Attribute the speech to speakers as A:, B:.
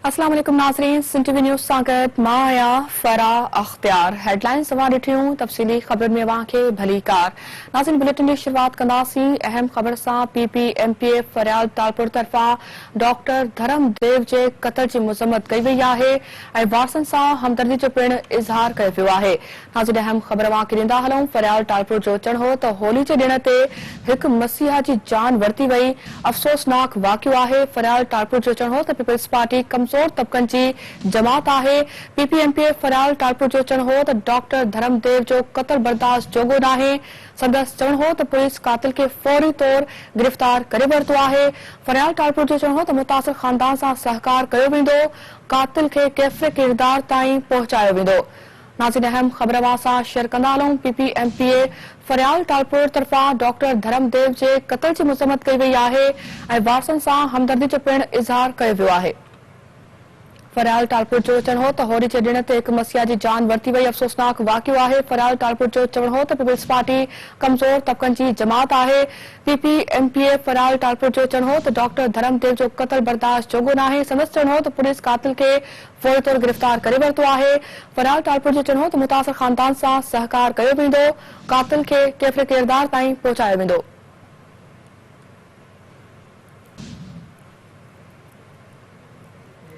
A: अस्सलाम वालेकुम नाज़रीन, सिंध टीवी न्यूज़ सां गॾु मां आहियां फरा अख्तियार। हेडलाइन्स तव्हां ॾिठियूं, तफ़सीली ख़बर में अव्हांखे भली कार। नाज़रीन, बुलेटिन जी शुरूआत कंदासीं अहम ख़बर सां। PPMPA फरियाद तालपुर तरफ़ां डॉक्टर धर्मदेव जे क़त्ल जी मज़म्मत कई वई आहे ऐं वारसनि सां हमदर्दी जो पिणु इज़हार कयो वियो आहे। नाज़रीन, अहम ख़बर अव्हांखे ॾींदा हलूं। फरियाद तालपुर जो अचणु हो त होली जे ॾिण ते हिकु मसीहा जी जान वरिती वई। अफ़सोसनाक वाक़ियो आहे। फरियाद तालपुर जो अचणु हो त पीपल्स पार्टी कमज़ोर तबक़नि जी जमात आहे। PPMPA फरियाद तालपुर जो चवणु हो त डॉक्टर धर्मदेव जो क़त्ल बर्दाश्त जोॻो नाहे। संदसि चवणु हो त पुलिस कातिल खे फौरी तौर गिरफ़्तार करे वरितो आहे। फरियाद तालपुर जो चवणु हो त मुतासिर ख़ानदान सां सहकार कयो वेंदो, कातिल खे कैफ़े किरदार ताईं पहुचायो वेंदो। नाज़रीन, अहम ख़बर अवां सां शेयर कंदा हलूं। PPMPA फरियाद तालपुर तरफ़ां डॉक्टर धर्मदेव जे क़त्ल जी मज़म्मत कई वई आहे ऐं वारसनि सां हमदर्दी जो पिणु इज़हार कयो वियो आहे। फरियाद तालपुर जो चवणु हो त होली जे ॾिण ते हिकु मसीहा जी जान वरिती वई। अफ़सोसनाक वाक़ियो आहे। फरियाद तालपुर जो चवणु हो त पीपल्स पार्टी कमज़ोर तबक़नि जी जमात आहे। PPMPA फरियाद तालपुर जो चवणु हो त डॉक्टर धर्मदेव जो क़त्ल बर्दाश्त जोॻो नाहे। संदसि चवणु हो त पुलिस कातिल खे फौरी तौर गिरफ़्तार करे वरितो आहे। फरियाद तालपुर जो चवणु हो त मुतासिर ख़ानदान सां सहकार कयो वेंदो, कातिल खे कैफ़े किरदार ताईं पहुचायो वेंदो।